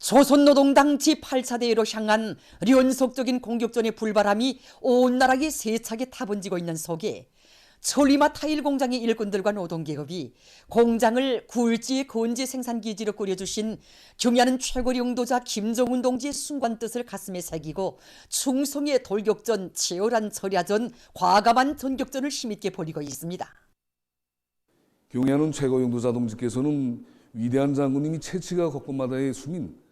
조선노동당 제8차 대회로 향한 연속적인 공격전의 불바람이 온 나라에 세차게 타번지고 있는 속에 천리마 타일 공장의 일꾼들과 노동계급이 공장을 굴지 건지 생산기지로 꾸려주신 경야는 최고 영도자 김정은 동지의 순관 뜻을 가슴에 새기고 충성의 돌격전, 치열한 철야전, 과감한 전격전을 힘있게 벌이고 있습니다. 경야는 최고 영도자 동지께서는 위대한 장군님이 채취가 곳곳마다의 숨인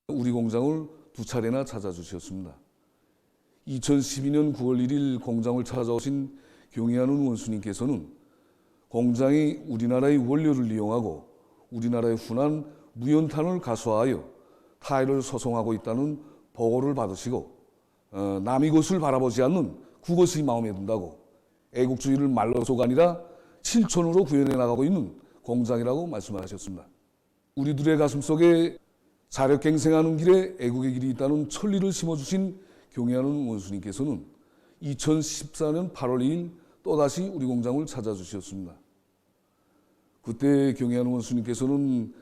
우리 공장을 2차례나 찾아주셨습니다. 2012년 9월 1일 공장을 찾아오신 경의하는 원수님께서는 공장이 우리나라의 원료를 이용하고 우리나라의 훈한 무연탄을 가수하여 타일을 소송하고 있다는 보고를 받으시고 남의 것을 바라보지 않는 그것이 마음에 든다고 애국주의를 말로서가 아니라 실천으로 구현해 나가고 있는 공장이라고 말씀하셨습니다. 우리들의 가슴속에 자력갱생하는 길에 애국의 길이 있다는 천리를 심어주신 경의하는 원수님께서는 2014년 8월 2일 또다시 우리 공장을 찾아주셨습니다. 그때 경의하는 원수님께서는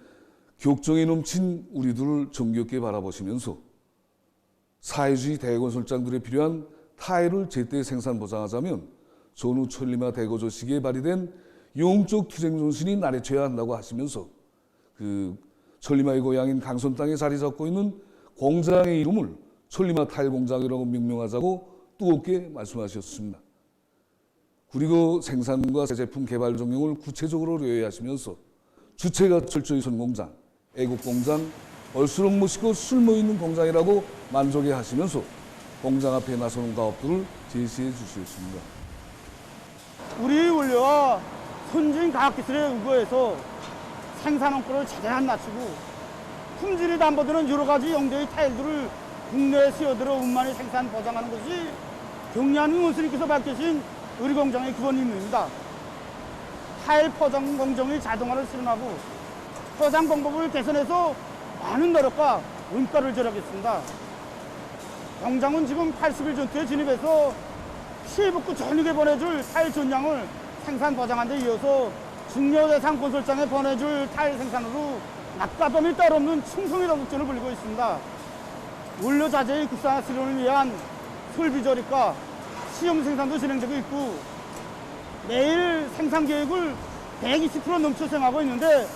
격정에 넘친 우리들을 정겹게 바라보시면서 사회주의 대건설장들에 필요한 타일을 제때 생산 보장하자면 전후 천리마 대거조 시기에 발휘된 영적 투쟁 정신이 나래쳐야 한다고 하시면서 천리마의 고향인 강선 땅에 자리 잡고 있는 공장의 이름을 천리마 타일 공장이라고 명명하자고 뜨겁게 말씀하셨습니다. 그리고 생산과 새 제품 개발 정령을 구체적으로 요약하시면서 주체가 철저히 선 공장, 애국 공장, 얼수록 멋있고 쓸모있는 공장이라고 만족해 하시면서 공장 앞에 나서는 가업들을 제시해 주셨습니다. 우리 원료와 선진 과학기술에 의거해서 생산 원가를 최대한 낮추고 품질이 담보되는 여러 가지 용도의 타일들을 국내에 수요들어 운만히 생산 보장하는 것이 경의하는 원수님께서 밝히신 우리 공장의 기본 임무입니다. 타일 포장 공정의 자동화를 실현하고 포장 방법을 개선해서 많은 노력과 원가를 절약했습니다. 공장은 지금 80일 전투에 진입해서 피해 복구 전역에 보내줄 타일 전량을 생산 보장한 데 이어서 중요 대상 건설장에 보내줄 타일 생산으로 낮과 밤이 따로 없는 충성의 도둑전을 벌이고 있습니다. 원료 자재의 국산화 실현을 위한 설비 조립과 시험 생산도 진행되고 있고 매일 생산 계획을 120% 넘쳐 수행하고 있는데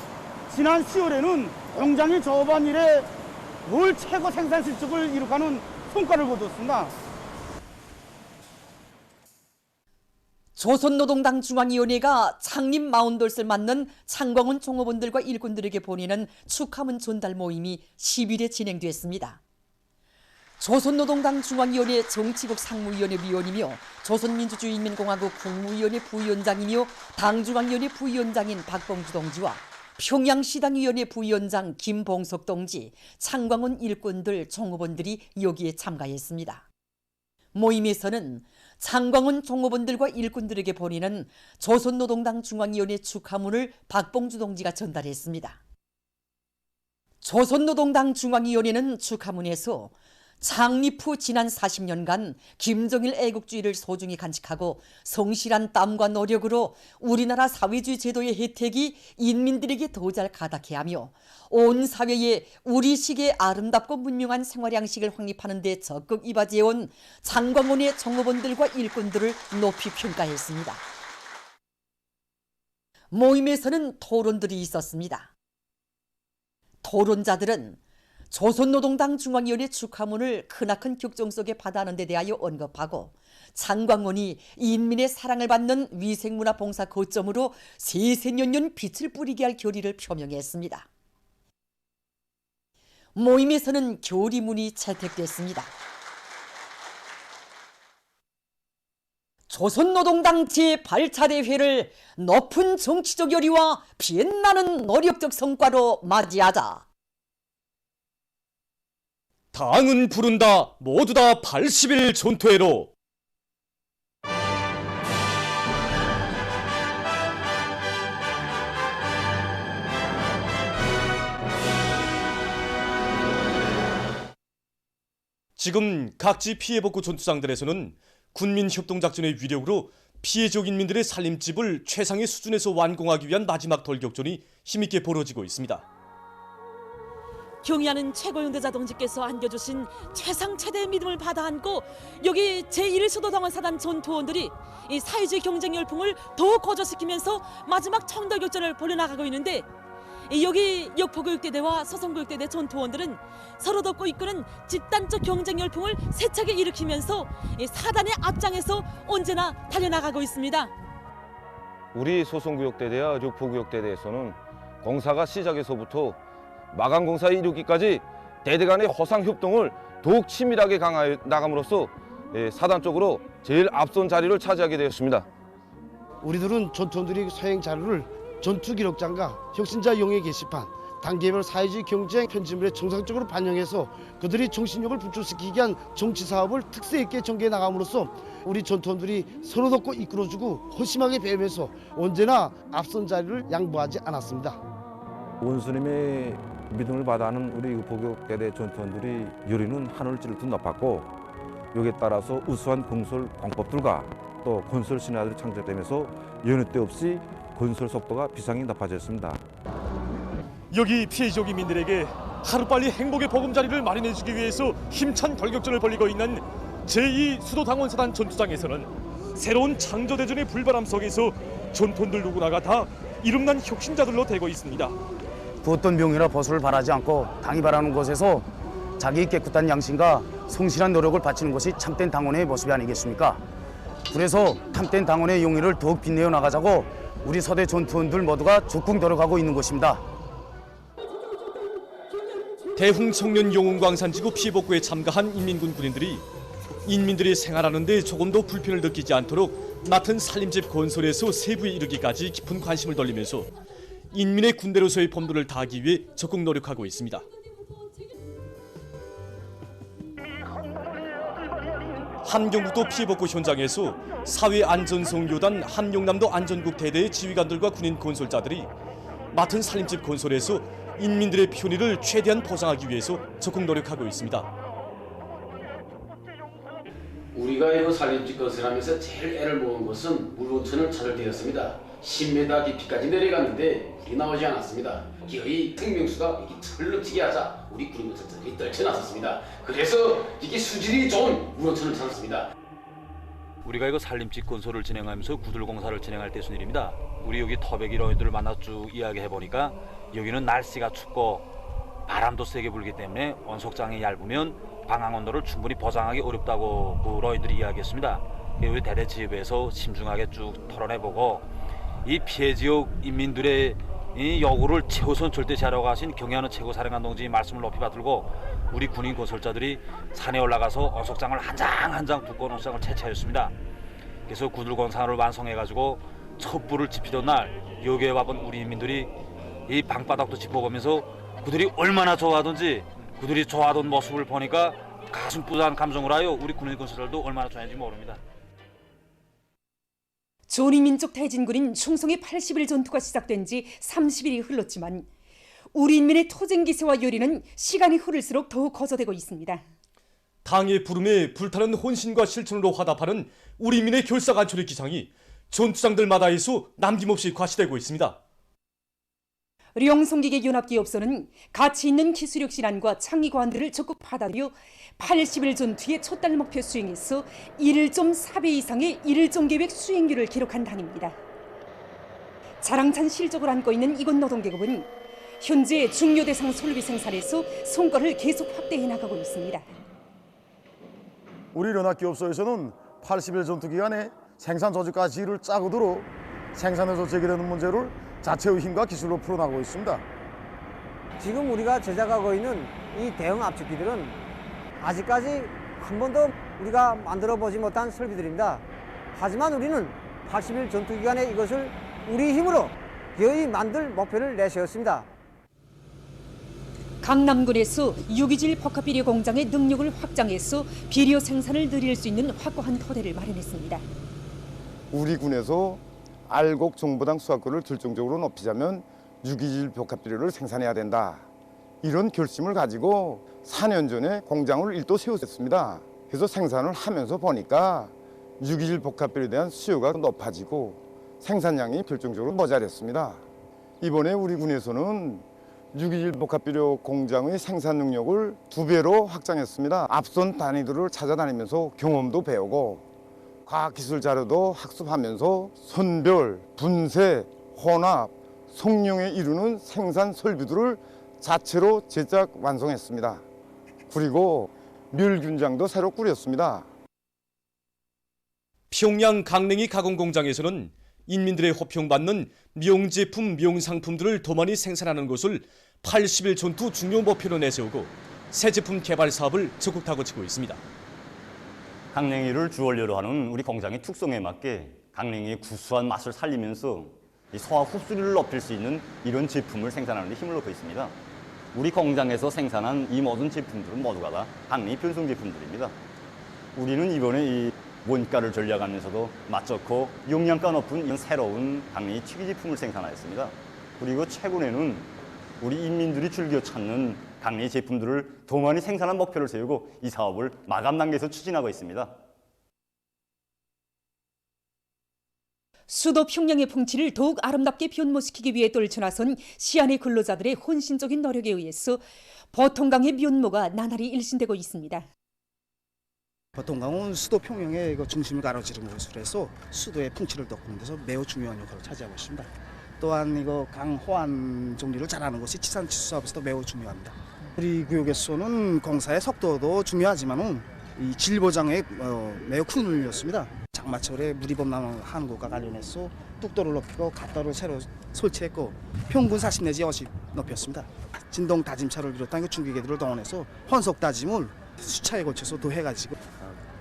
지난 10월에는 공장이 조업한 이래 월 최고 생산 실적을 이룩하는 성과를 거두었습니다. 조선노동당 중앙위원회가 창립 40돌을 맞는 창광훈 종업원들과 일꾼들에게 보내는 축하문 전달 모임이 10일에 진행됐습니다. 조선노동당 중앙위원회 정치국 상무위원회 위원이며 조선민주주의인민공화국 국무위원회 부위원장이며 당중앙위원회 부위원장인 박봉주 동지와 평양시당위원회 부위원장 김봉석 동지, 창광훈 일꾼들, 종업원들이 여기에 참가했습니다. 모임에서는 창광훈 종업원들과 일꾼들에게 보내는 조선노동당 중앙위원회 축하문을 박봉주 동지가 전달했습니다. 조선노동당 중앙위원회는 축하문에서 창립 후 지난 40년간 김정일 애국주의를 소중히 간직하고 성실한 땀과 노력으로 우리나라 사회주의 제도의 혜택이 인민들에게 더 잘 가닿게 하며 온 사회에 우리식의 아름답고 문명한 생활 양식을 확립하는 데 적극 이바지해온 창광훈의 종업원들과 일꾼들을 높이 평가했습니다. 모임에서는 토론들이 있었습니다. 토론자들은 조선노동당 중앙위원회 축하문을 크나큰 격정 속에 받아하는 데 대하여 언급하고 창광훈이 인민의 사랑을 받는 위생문화 봉사 거점으로 세세년년 빛을 뿌리게 할 결의를 표명했습니다. 모임에서는 결의문이 채택됐습니다. 조선노동당 제8차 대회를 높은 정치적 열의와 빛나는 노력적 성과로 맞이하자. 당은 부른다 모두 다 80일 전투회로. 지금 각지 피해복구 전투장들에서는 군민협동작전의 위력으로 피해 지역 인민들의 살림집을 최상의 수준에서 완공하기 위한 마지막 돌격전이 힘있게 벌어지고 있습니다. 경의하는 최고영대자 동지께서 안겨주신 최상 최대의 믿음을 받아 안고 여기 제1수도당원 사단 전투원들이 이 사회주의 경쟁 열풍을 더욱 거저시키면서 마지막 청덕역전을 벌여나가고 있는데, 여기 역포교육대대와 서성교육대대 전투원들은 서로 덮고 이끄는 집단적 경쟁 열풍을 세차게 일으키면서 이 사단의 앞장에서 언제나 달려나가고 있습니다. 우리 소송구역대대와 육포구역대대에서는 공사가 시작에서부터 마감 공사 이루기까지 대대 간의 허상 협동을 더욱 치밀하게 강화해 나감으로써 사단 쪽으로 제일 앞선 자리를 차지하게 되었습니다. 우리들은 전투원들이 소행 자료를 전투기록장과 혁신자 용해 게시판, 단계별 사회주의 경쟁 편집물에 정상적으로 반영해서 그들이 정신력을 불출시키기 위한 정치 사업을 특색 있게 전개해 나감으로써 우리 전투원들이 서로 돕고 이끌어주고 허심하게 배우면서 언제나 앞선 자리를 양보하지 않았습니다. 원수님의 믿음을 받아하는 우리 보육대대 전투원들이 요리는 하늘을 찌를 듯 높았고, 여기에 따라서 우수한 건설 공법들과 또 건설 신화들이 창작되면서 여느 때 없이 건설 속도가 비상이 높아졌습니다. 여기 피해 지역 인민들에게 하루빨리 행복의 보금자리를 마련해주기 위해서 힘찬 돌격전을 벌이고 있는 제2수도당원사단 전투장에서는 새로운 창조대전의 불바람 속에서 전투원들 누구나가 다 이름난 혁신자들로 되고 있습니다. 어떤 명예나 보수를 바라지 않고 당이 바라는 곳에서 자기의 깨끗한 양심과 성실한 노력을 바치는 것이 참된 당원의 모습이 아니겠습니까? 그래서 참된 당원의 용의를 더욱 빛내어 나가자고 우리 서대 전투원들 모두가 적극 노력하고 있는 것입니다. 대흥청년 영웅광산지구 피해복구에 참가한 인민군 군인들이 인민들이 생활하는 데 조금도 불편을 느끼지 않도록 맡은 살림집 건설에서 세부에 이르기까지 깊은 관심을 돌리면서 인민의 군대로서의 본분을 다하기 위해 적극 노력하고 있습니다. 함경북도 피해복구 현장에서 사회안전성교단 함경남도 안전국 대대의 지휘관들과 군인 건설자들이 맡은 살림집 건설에서 인민들의 편의를 최대한 보장하기 위해서 적극 노력하고 있습니다. 우리가 이 살림집 건설하면서 제일 애를 모은 것은 물온천을 찾을 때였습니다. 10m 깊이까지 내려갔는데 물이 나오지 않았습니다. 기어이 생명수가 이렇게 털럭지게 하자 우리 군인 건설자들이 떨쳐나섰습니다. 그래서 이게 수질이 좋은 물온천을 찾았습니다. 우리가 이거 살림집 건설을 진행하면서 구들공사를 진행할 때 무슨 일입니다. 우리 여기 터베기 너희들을 만나 쭉 이야기해보니까 여기는 날씨가 춥고 바람도 세게 불기 때문에 원석장이 얇으면 방향 온도를 충분히 보장하기 어렵다고 그 너희들이 이야기했습니다. 우리 대대 지휘부에서 심중하게 쭉 토론해보고 이 피해 지역 인민들의 이 요구를 최우선 절대시하려고 하신 경의하는 최고사령관 동지 말씀을 높이 받들고 우리 군인 건설자들이 산에 올라가서 원석장을 한 장 한 장 두꺼운 원석장을 채취하였습니다. 그래서 구들공사를 완성해가지고 촛불을 지피던 날 여기에 와본 우리 인민들이 이 방바닥도 짚어보면서 그들이 얼마나 좋아하던지 그들이 좋아하던 모습을 보니까 가슴 뿌듯한 감정을 하여 우리 군인 건설자들도 얼마나 좋아하는지 모릅니다. 조리민족 대진군인 충성의 80일 전투가 시작된 지 30일이 흘렀지만 우리 인민의 토쟁 기세와 요리는 시간이 흐를수록 더욱 거저되고 있습니다. 당의 부름에 불타는 혼신과 실천으로 화답하는 우리 인민의 결사간철의 기상이 전투장들마다에서 남김없이 과시되고 있습니다. 령성기계 연합기업소는 가치 있는 기술력 신안과 창의 고안들을 적극 받아들여 80일 전투의 첫달 목표 수행에서 1.4배 이상의 1종 계획 수행률을 기록한 단입니다. 자랑찬 실적을 안고 있는 이곳 노동계급은 현재 중요 대상 설비 생산에서 성과를 계속 확대해 나가고 있습니다. 우리 연합기업소에서는 80일 전투 기간에 생산 조직과 지휘를 짜고도록 생산에서 제기되는 문제를 자체의 힘과 기술로 풀어나가고 있습니다. 지금 우리가 제작하고 있는 이 대형 압축기들은 아직까지 한 번도 우리가 만들어보지 못한 설비들입니다. 하지만 우리는 80일 전투 기간에 이것을 우리 힘으로 기어이 만들 목표를 내세웠습니다. 강남군에서 유기질 복합비료 공장의 능력을 확장해서 비료 생산을 늘릴 수 있는 확고한 토대를 마련했습니다. 우리 군에서 알곡 정보당 수확권을 결정적으로 높이자면 유기질 복합비료를 생산해야 된다. 이런 결심을 가지고 4년 전에 공장을 일도 세웠습니다. 그래서 생산을 하면서 보니까 유기질 복합비료에 대한 수요가 높아지고 생산량이 결정적으로 모자랐습니다. 이번에 우리 군에서는 유기질 복합비료 공장의 생산 능력을 2배로 확장했습니다. 앞선 단위들을 찾아다니면서 경험도 배우고 과학기술 자료도 학습하면서 선별, 분쇄, 혼합, 성룡에 이르는 생산 설비들을 자체로 제작 완성했습니다. 그리고 멸균장도 새로 꾸렸습니다. 평양 강냉이 가공 공장에서는 인민들의 호평받는 명제품, 명상품들을 더 많이 생산하는 것을 80일 전투 중요 목표로 내세우고 새 제품 개발 사업을 적극 다그치고 있습니다. 강냉이를 주원료로 하는 우리 공장의 특성에 맞게 강냉이의 구수한 맛을 살리면서 소화 흡수율을 높일 수 있는 이런 제품을 생산하는 데 힘을 넣고 있습니다. 우리 공장에서 생산한 이 모든 제품들은 모두가 다 강냉이 변성 제품들입니다. 우리는 이번에 이 원가를 전략하면서도 맛 좋고 영양가 높은 이런 새로운 강냉이 튀기 제품을 생산하였습니다. 그리고 최근에는 우리 인민들이 즐겨 찾는 강냉이 제품들을 더 많이 생산한 목표를 세우고 이 사업을 마감 단계에서 추진하고 있습니다. 수도 평양의 풍치를 더욱 아름답게 변모시키기 위해 떨쳐나선 시안의 근로자들의 헌신적인 노력에 의해서 보통강의 면모가 나날이 일신되고 있습니다. 보통강은 수도 평양의 중심을 가로지르는 것으로 해서 수도의 풍치를 돋구는 데서 매우 중요한 역할을 차지하고 있습니다. 또한 이거 강 호안 정리를 잘하는 것이 치산치수 사업에서도 매우 중요합니다. 우리 구역에서는 공사의 속도도 중요하지만은 이 질 보장에 매우 큰 의미였습니다. 장마철에 물이 범람하는 것과 관련해서 뚝도를 높이고 갓도를 새로 설치했고 평균 40 내지 50 높였습니다. 진동 다짐차를 비롯한 중기계들을 동원해서 혼속 다짐을 수차에 걸쳐서 더 해가지고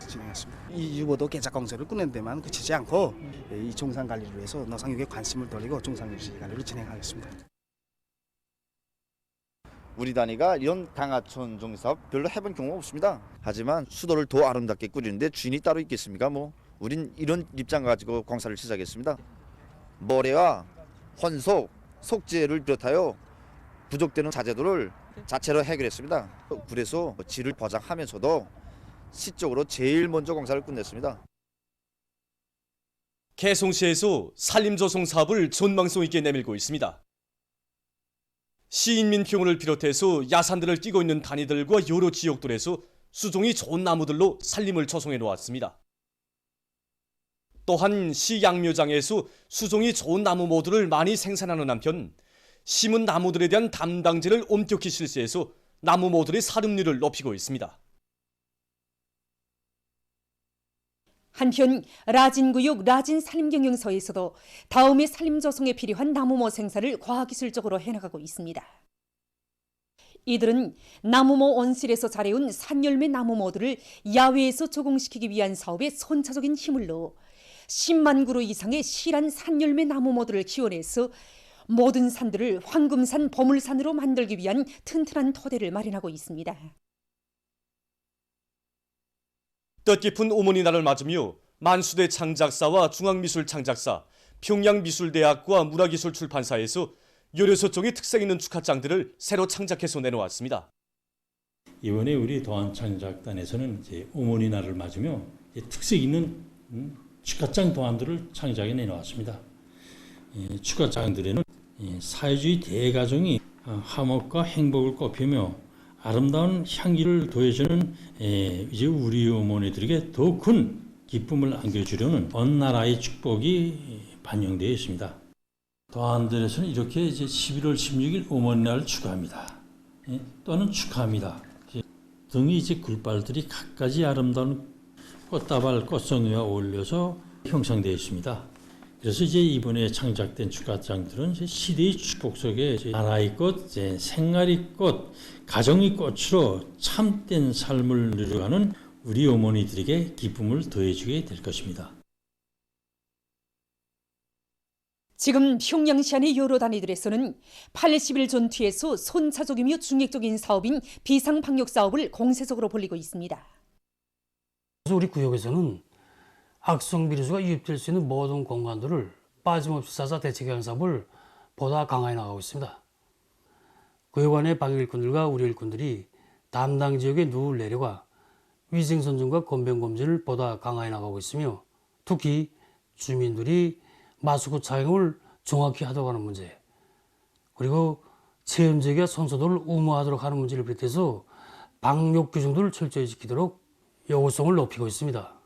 진행했습니다. 이 유보도 개작 공사를 꾸는 데만 그치지 않고 이 종상 관리를 위해서 노상육에 관심을 돌리고 종상 유지 관리를 진행하겠습니다. 우리 단위가 이런 강하천 정리사업 별로 해본 경우가 없습니다. 하지만 수도를 더 아름답게 꾸리는데 주인이 따로 있겠습니까? 우린 이런 입장 가지고 공사를 시작했습니다. 모래와 혼속, 속재를 비롯하여 부족되는 자재들을 자체로 해결했습니다. 그래서 질을 보장하면서도 시적으로 제일 먼저 공사를 끝냈습니다. 개성시에서 산림조성 사업을 전망성 있게 내밀고 있습니다. 시인민평을 비롯해서 야산들을 끼고 있는 단위들과 여러 지역들에서 수종이 좋은 나무들로 산림을 조성해 놓았습니다. 또한 시 양묘장에서 수종이 좋은 나무 모두를 많이 생산하는 한편 심은 나무들에 대한 담당제를 엄격히 실시해서 나무 모들의 사름률을 높이고 있습니다. 한편 라진구역 라진산림경영서에서도 다음의 산림조성에 필요한 나무모 생산을 과학기술적으로 해나가고 있습니다. 이들은 나무모 온실에서 자래온 산열매 나무모들을 야외에서 적응시키기 위한 사업에 선차적인 힘을 넣어 10만 그루 이상의 실한 산열매 나무모들을 키워내서 모든 산들을 황금산, 보물산으로 만들기 위한 튼튼한 토대를 마련하고 있습니다. 뜻깊은 어머니 날을 맞으며 만수대 창작사와 중앙미술창작사, 평양미술대학과 문화기술출판사에서 16종의 특색 있는 축하장들을 새로 창작해서 내놓았습니다. 이번에 우리 도안창작단에서는 이제 어머니 날을 맞으며 특색 있는 축하장 도안들을 창작해 내놓았습니다. 축하장들에는 사회주의 대가정이 화목과 행복을 꽃피며 아름다운 향기를 더해주는 이제 우리 어머니들에게 더 큰 기쁨을 안겨주려는 어느 나라의 축복이 반영되어 있습니다. 도안들에서는 이렇게 이제 11월 16일 어머니 날을 축하합니다. 또는 축하합니다. 등이 이제 굴발들이 갖가지 아름다운 꽃다발, 꽃송이와 어울려서 형성되어 있습니다. 그래서 이제 이번에 창작된 축하장들은 시대의 축복 속에 나라의 꽃, 생활의 꽃, 가정의 꽃으로 참된 삶을 누려가는 우리 어머니들에게 기쁨을 더해주게 될 것입니다. 지금 평양시안의 여러 단위들에서는 80일 전투에서 선차적이며 중액적인 사업인 비상방역 사업을 공세적으로 벌이고 있습니다. 우리 구역에서는 악성 비루스가 유입될 수 있는 모든 공간들을 빠짐없이 찾아 대책하는 사업을 보다 강화해 나가고 있습니다. 구역 안의 방역 일꾼들과 우리 일꾼들이 담당 지역에 누울 내려가 위생선정과 건병검진을 보다 강화해 나가고 있으며 특히 주민들이 마스크 착용을 정확히 하도록 하는 문제, 그리고 체험적이야 선수들을 우모하도록 하는 문제를 비롯해서 방역 규정들을 철저히 지키도록 요구성을 높이고 있습니다.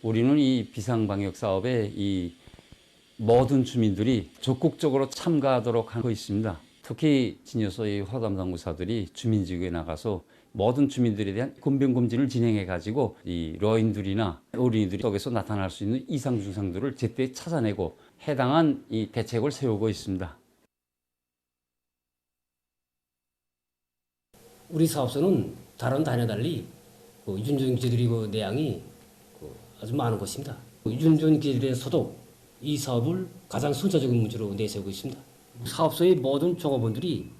우리는 이 비상방역 사업에 이 모든 주민들이 적극적으로 참가하도록 하고 있습니다. 특히 진여소의 화담당구사들이 주민지구에 나가서 모든 주민들에 대한 건병검진을 진행해가지고 이 노인들이나 어린이들 속에서 나타날 수 있는 이상 증상들을 제때 찾아내고 해당한 이 대책을 세우고 있습니다. 우리 사업소는 다른 단에 달리 유준전 기재들의 내양이 아주 많은 것입니다. 유준전 기재들의 소독, 이 사업을 가장 선차적인 문제로 내세우고 있습니다. 사업소의 모든 종업원들이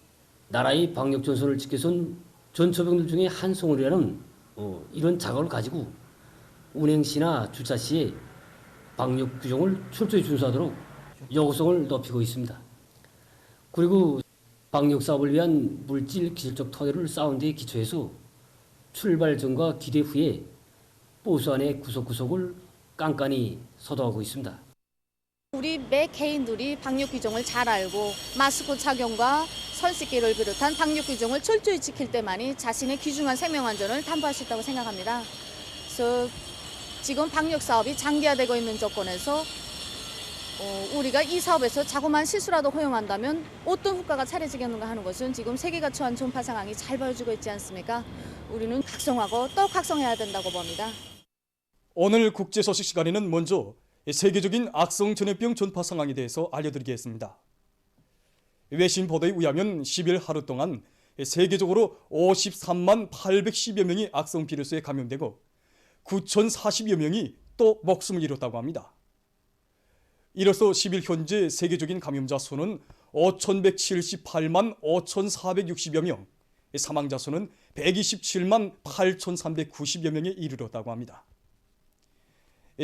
나라의 방역 전선을 지켜선 전처병들 중에 한 송이라는 이런 자각을 가지고 운행 시나 주차 시에 방역 규정을 철저히 준수하도록 요구성을 높이고 있습니다. 그리고 방역 사업을 위한 물질 기술적 토대를 쌓은 데 기초해서 출발 전과 기대 후에 버스 안의 구석구석을 깐깐히 소독하고 있습니다. 우리 매 개인들이 방역 규정을 잘 알고 마스크 착용과 손 씻기를 비롯한 방역 규정을 철저히 지킬 때만이 자신의 귀중한 생명 안전을 담보할 수 있다고 생각합니다. 그래서 지금 방역 사업이 장기화되고 있는 조건에서 우리가 이 사업에서 자꾸만 실수라도 허용한다면 어떤 효과가 차려지겠는가 하는 것은 지금 세계가 처한 전파 상황이 잘 보여주고 있지 않습니까? 우리는 각성하고 또 각성해야 된다고 봅니다. 오늘 국제 소식 시간에는 먼저 세계적인 악성 전염병 전파 상황에 대해서 알려드리겠습니다. 외신 보도에 의하면 10일 하루 동안 세계적으로 53만 810여 명이 악성 비루스에 감염되고 9,040여 명이 또 목숨을 잃었다고 합니다. 이로써 10일 현재 세계적인 감염자 수는 5,178만 5,460여 명, 사망자 수는 127만 8,390여 명에 이르렀다고 합니다.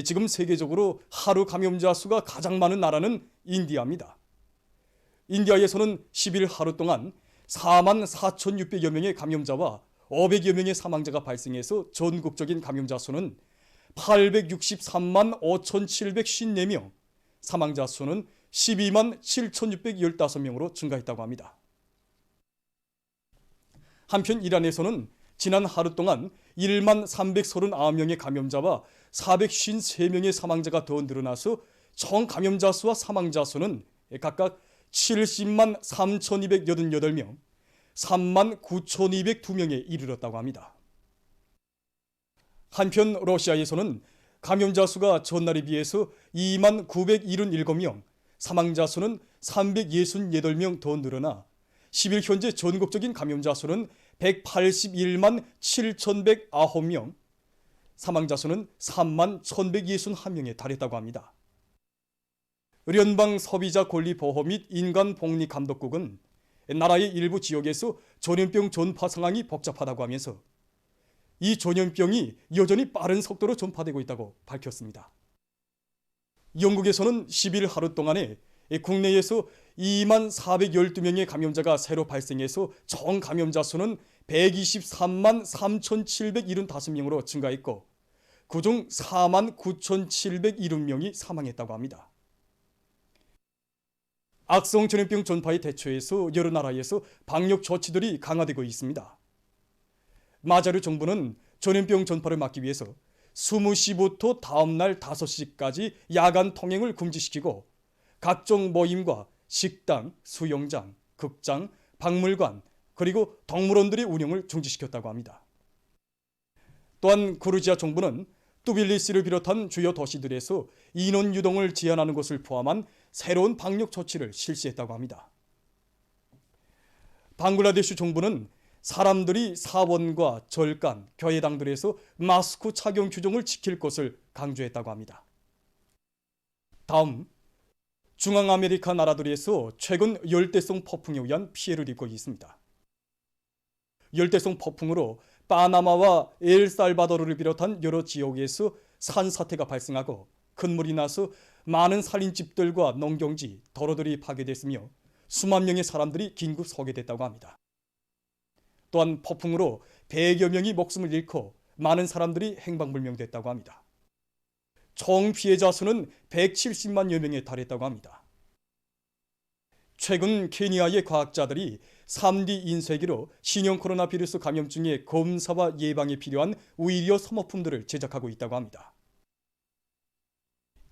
지금 세계적으로 하루 감염자 수가 가장 많은 나라는 인디아입니다. 인디아에서는 10일 하루 동안 4만 4,600여 명의 감염자와 500여 명의 사망자가 발생해서 전국적인 감염자 수는 863만 5,754명, 사망자 수는 12만 7,615명으로 증가했다고 합니다. 한편 이란에서는 지난 하루 동안 1만 339명의 감염자와 453명의 사망자가 더 늘어나서 총 감염자 수와 사망자 수는 각각 70만 3,288명, 3만 9,202명에 이르렀다고 합니다. 한편 러시아에서는 감염자 수가 전날에 비해서 2만 977명, 사망자 수는 368명 더 늘어나 10일 현재 전국적인 감염자 수는 181만 7,109명, 사망자 수는 3만 1,161명에 달했다고 합니다. 연방 소비자 권리 보호 및 인간 복리 감독국은 나라의 일부 지역에서 전염병 전파 상황이 복잡하다고 하면서 이 전염병이 여전히 빠른 속도로 전파되고 있다고 밝혔습니다. 영국에서는 10일 하루 동안에 국내에서 2만 412명의 감염자가 새로 발생해서 총 감염자 수는 123만 3,775명으로 증가했고 그중 4만 9,770명이 사망했다고 합니다. 악성 전염병 전파에 대처해서 여러 나라에서 방역 조치들이 강화되고 있습니다. 마자르 정부는 전염병 전파를 막기 위해서 20시부터 다음날 5시까지 야간 통행을 금지시키고 각종 모임과 식당, 수영장, 극장, 박물관, 그리고 동물원들의 운영을 중지시켰다고 합니다. 또한 그루지아 정부는 투빌리시를 비롯한 주요 도시들에서 인원 유동을 제한하는 것을 포함한 새로운 방역 조치를 실시했다고 합니다. 방글라데시 정부는 사람들이 사원과 절간, 교회당들에서 마스크 착용 규정을 지킬 것을 강조했다고 합니다. 다음, 중앙아메리카 나라들에서 최근 열대성 폭풍에 의한 피해를 입고 있습니다. 열대성 폭풍으로 파나마와 엘살바도르를 비롯한 여러 지역에서 산사태가 발생하고 큰 물이 나서 많은 살인집들과 농경지, 도로들이 파괴됐으며 수만 명의 사람들이 긴급 소개됐다고 합니다. 또한 폭풍으로 100여 명이 목숨을 잃고 많은 사람들이 행방불명됐다고 합니다. 총 피해자 수는 170만여 명에 달했다고 합니다. 최근 케니아의 과학자들이 3D 인쇄기로 신형 코로나 바이러스 감염증의 검사와 예방에 필요한 의료 소모품들을 제작하고 있다고 합니다.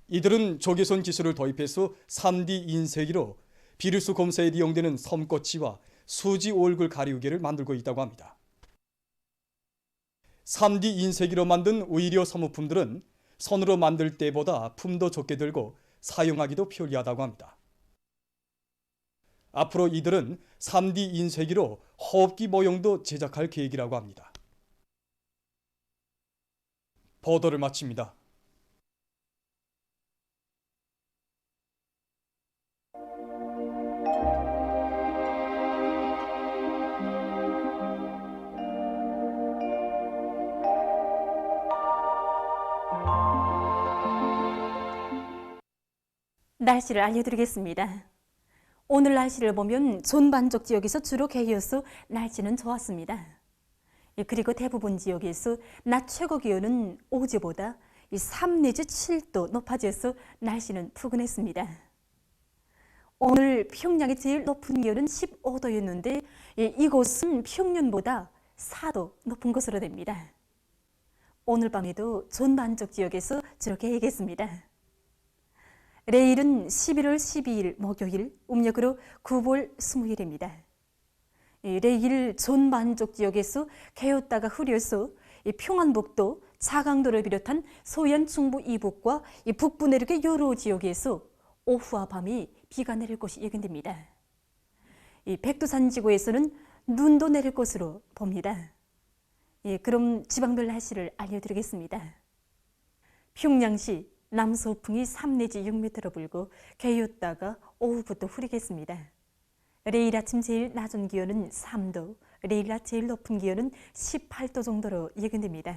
이들은 적외선 기술을 도입해서 3D 인쇄기로 바이러스 검사에 이용되는 섬꼬치와 수지 얼굴 가리우개를 만들고 있다고 합니다. 3D 인쇄기로 만든 의료 소모품들은 손으로 만들 때보다 품도 적게 들고 사용하기도 편리하다고 합니다. 앞으로 이들은 3D 인쇄기로 호흡기 모형도 제작할 계획이라고 합니다. 보도를 마칩니다. 날씨를 알려드리겠습니다. 오늘 날씨를 보면 전반적 지역에서 주로 개요수 날씨는 좋았습니다. 그리고 대부분 지역에서 낮 최고 기온은 어제보다 3 내지 7도 높아져서 날씨는 푸근했습니다. 오늘 평양의 제일 높은 기온은 15도였는데 이곳은 평년보다 4도 높은 것으로 됩니다. 오늘 밤에도 전반적 지역에서 주로 개겠습니다. 내일은 11월 12일 목요일, 음력으로 9월 20일입니다. 내일 전반적 지역에서 개었다가 흐려서 평안북도, 자강도를 비롯한 서해안 중부 이북과 북부 내륙의 여러 지역에서 오후와 밤이 비가 내릴 것이 예견됩니다. 백두산 지구에서는 눈도 내릴 것으로 봅니다. 그럼 지방별 날씨를 알려드리겠습니다. 평양시 남서풍이 3 내지 6m로 불고 개였다가 오후부터 흐리겠습니다. 내일 아침 제일 낮은 기온은 3도, 내일 낮 제일 높은 기온은 18도 정도로 예견됩니다.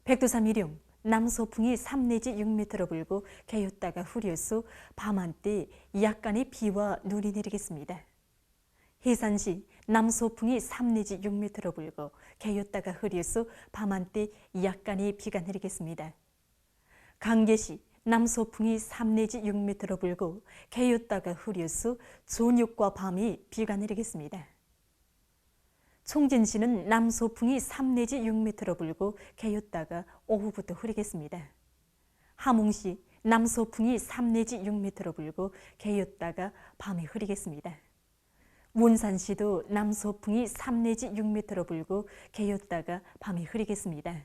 백두산 일용 남서풍이 3 내지 6m로 불고 개였다가 흐려서 밤한때 약간의 비와 눈이 내리겠습니다. 해산시 남서풍이 3 내지 6m로 불고 개였다가 흐려서 밤한때 약간의 비가 내리겠습니다. 강계시 남서풍이 3 내지 6m로 불고 개였다가 흐려서 저녁과 밤이 비가 내리겠습니다. 총진시는 남서풍이 3 내지 6m로 불고 개였다가 오후부터 흐리겠습니다. 함흥시 남서풍이 3 내지 6m로 불고 개였다가 밤에 흐리겠습니다. 원산시도 남서풍이 3 내지 6m로 불고 개였다가 밤에 흐리겠습니다.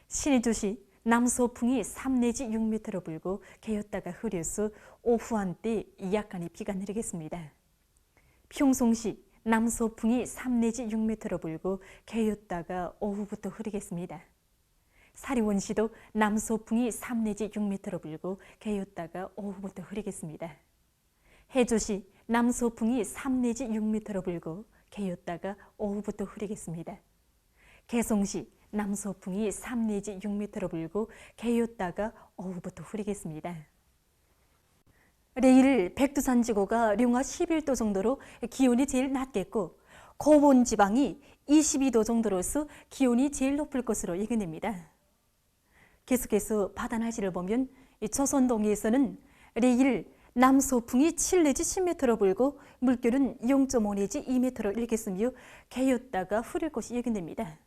신의주시 남서풍이 3 내지 6m로 불고 개였다가 흐려서 오후 한때 약간의 비가 내리겠습니다. 평송시 남서풍이 3 내지 6m로 불고 개였다가 오후부터 흐리겠습니다. 사리원시도 남서풍이 3 내지 6m로 불고 개였다가 오후부터 흐리겠습니다. 해주시 남서풍이 3 내지 6m로 불고 개였다가 오후부터 흐리겠습니다. 개성시 남서풍이 3 내지 6m로 불고 개였다가 오후부터 흐리겠습니다. 내일 백두산 지구가 령화 11도 정도로 기온이 제일 낮겠고 고원 지방이 22도 정도로서 기온이 제일 높을 것으로 예견됩니다. 계속해서 바다 날씨를 보면 조선동해에서는 내일 남서풍이 7 내지 10m로 불고 물결은 0.5 내지 2m로 일겠으며 개였다가 흐릴 것이 예견됩니다.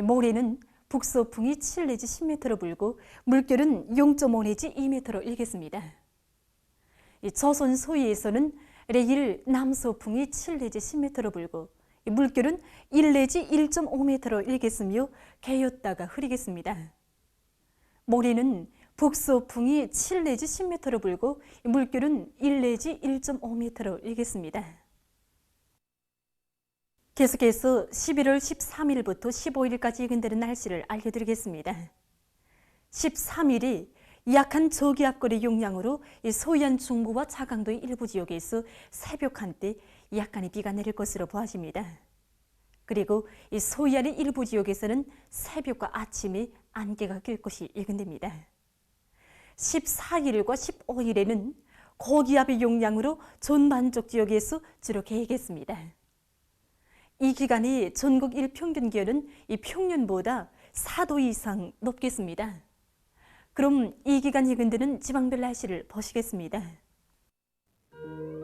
모레는 북서풍이 7 내지 10m로 불고 물결은 0.5 내지 2m로 일겠습니다. 조선 소위에서는 내일 남서풍이 7 내지 10m로 불고 물결은 1 내지 1.5m로 일겠으며 개였다가 흐리겠습니다. 모레는 북서풍이 7 내지 10m로 불고 물결은 1 내지 1.5m로 일겠습니다. 계속해서 11월 13일부터 15일까지 예견되는 날씨를 알려드리겠습니다. 13일이 약한 저기압거리 영향으로 서해안 중부와 자강도의 일부 지역에서 새벽 한때 약간의 비가 내릴 것으로 보아집니다. 그리고 이 서해안의 일부 지역에서는 새벽과 아침에 안개가 낄 것이 예견됩니다. 14일과 15일에는 고기압의 영향으로 전반적 지역에서 주로 개겠습니다. 이 기간에 전국 일평균 기온은 이 평년보다 4도 이상 높겠습니다. 그럼 이 기간 예견되는 지방별 날씨를 보시겠습니다. 있습니다.